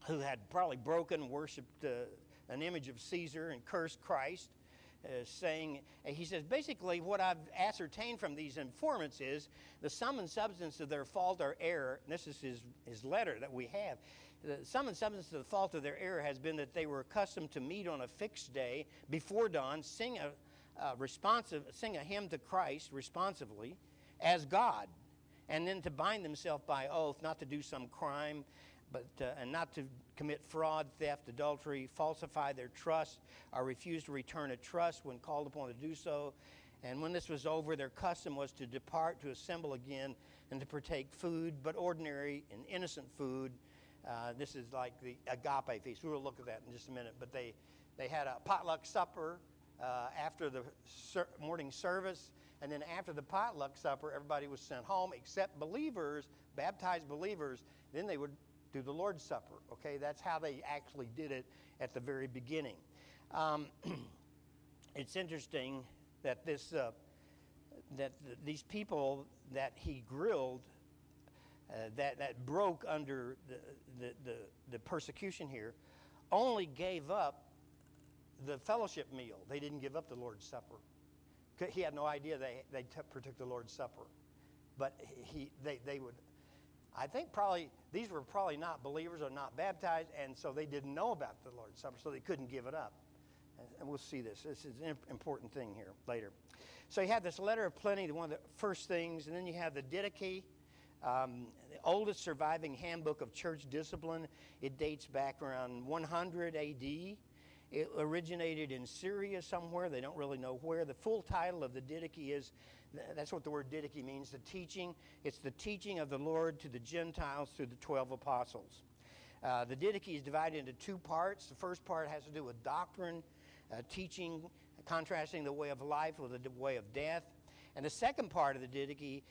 who had probably broken, worshipped an image of Caesar and cursed Christ, saying, he says, basically what I've ascertained from these informants is the sum and substance of their fault or error, and this is his letter that we have, the sum and substance of the fault of their error has been that they were accustomed to meet on a fixed day before dawn, sing a hymn to Christ responsively as God, and then to bind themselves by oath not to do some crime, and not to commit fraud, theft, adultery, falsify their trust, or refuse to return a trust when called upon to do so. And when this was over, their custom was to depart, to assemble again, and to partake food, but ordinary and innocent food. This is like the agape feast. We will look at that in just a minute. But they had a potluck supper after the morning service. And then after the potluck supper, everybody was sent home except believers, baptized believers. Then they would do the Lord's Supper. Okay, that's how they actually did it at the very beginning. It's interesting that these people that he grilled, that broke under the persecution here, only gave up the fellowship meal. They didn't give up the Lord's Supper. He had no idea they partook the Lord's Supper, but they would. I think probably these were probably not believers or not baptized, and so they didn't know about the Lord's Supper, so they couldn't give it up. And we'll see this. This is an important thing here later. So you have this letter of plenty, one of the first things, and then you have the Didache, the oldest surviving handbook of church discipline. It dates back around 100 A.D. It originated in Syria somewhere. They don't really know where. The full title of the Didache is, that's what the word Didache means, the teaching. It's the teaching of the Lord to the Gentiles through the 12 apostles. The Didache is divided into two parts. The first part has to do with doctrine, teaching, contrasting the way of life with the way of death. And the second part of the Didache,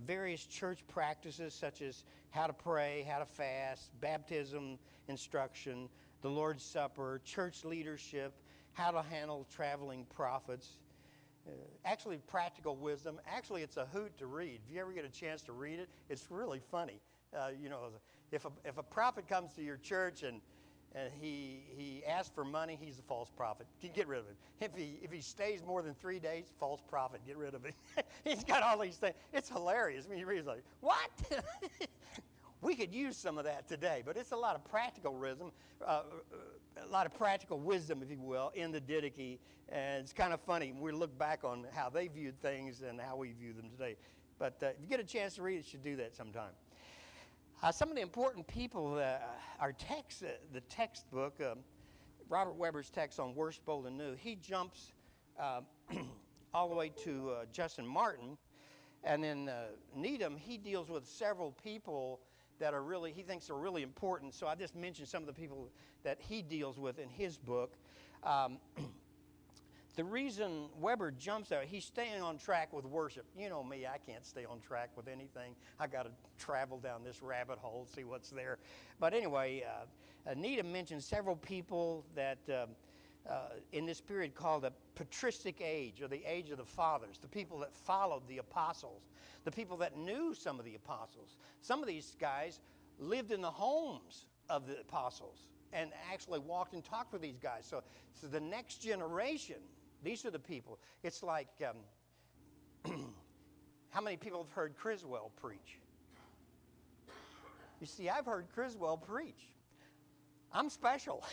various church practices such as how to pray, how to fast, baptism instruction, the Lord's Supper, church leadership, how to handle traveling prophets. Actually, practical wisdom. Actually, it's a hoot to read. If you ever get a chance to read it, it's really funny. If a prophet comes to your church and he asks for money, he's a false prophet. Get rid of him. If he stays more than 3 days, false prophet. Get rid of him. He's got all these things. It's hilarious. I mean, you read, it's like, what? We could use some of that today, but it's a lot of practical wisdom, if you will, in the Didache, and it's kind of funny. We look back on how they viewed things and how we view them today. But if you get a chance to read it, you should do that sometime. Some of the important people, our text, the textbook, Robert Weber's text on Worship Old and New, he jumps all the way to Justin Martin, and then Needham, he deals with several people that are really, he thinks are really important. So I just mentioned some of the people that he deals with in his book. The reason Weber jumps out, he's staying on track with worship. You know me, I can't stay on track with anything. I got to travel down this rabbit hole, see what's there. But anyway, Needham mentions several people that in this period called the patristic age, or the age of the fathers, the people that followed the apostles, the people that knew some of the apostles. Some of these guys lived in the homes of the apostles and actually walked and talked with these guys. So the next generation, these are the people. It's like, how many people have heard Criswell preach? You see, I've heard Criswell preach. I'm special.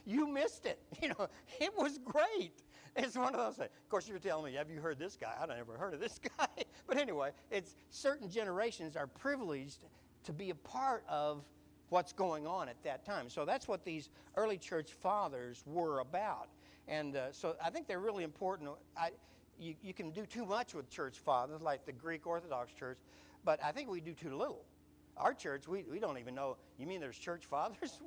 You missed it. It was great. It's one of those things. Of course, you're telling me, have you heard this guy? I've never heard of this guy. But anyway, it's certain generations are privileged to be a part of what's going on at that time. So that's what these early church fathers were about. And so I think they're really important. You can do too much with church fathers, like the Greek Orthodox Church, but I think we do too little. Our church, we don't even know. You mean there's church fathers?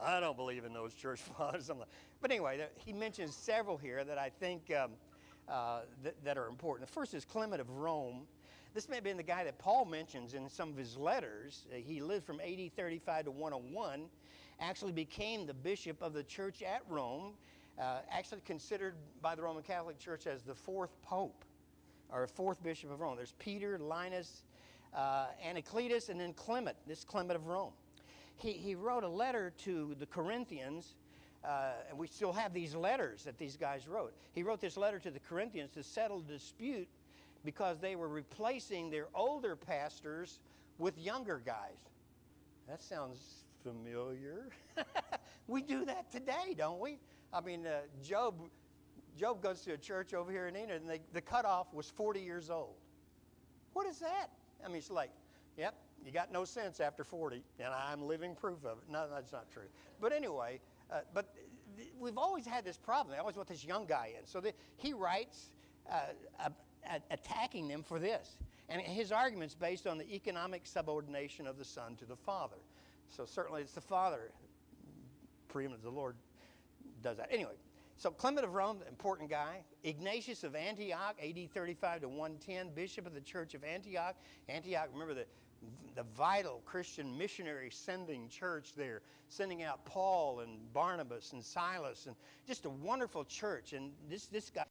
I don't believe in those church fathers. But anyway, he mentions several here that I think that are important. The first is Clement of Rome. This may have been the guy that Paul mentions in some of his letters. He lived from AD 35 to 101, actually became the bishop of the church at Rome, actually considered by the Roman Catholic Church as the fourth pope, or fourth bishop of Rome. There's Peter, Linus, Anacletus, and then Clement, this Clement of Rome. he wrote a letter to the Corinthians, and we still have these letters that these guys wrote. He wrote this letter to the Corinthians to settle a dispute because they were replacing their older pastors with younger guys. That sounds familiar. We do that today, don't we? I mean, Job goes to a church over here in Enid, and the cutoff was 40 years old. What is that? I mean, it's like, yep, you got no sense after 40, and I'm living proof of it. No, that's not true. But anyway, we've always had this problem. They always want this young guy in. So he writes attacking them for this. And his argument's based on the economic subordination of the Son to the Father. So certainly it's the Father, preeminent, the Lord does that. Anyway, so Clement of Rome, important guy. Ignatius of Antioch, AD 35 to 110, bishop of the Church of Antioch. Antioch, remember the vital Christian missionary sending church there, sending out Paul and Barnabas and Silas, and just a wonderful church. And this guy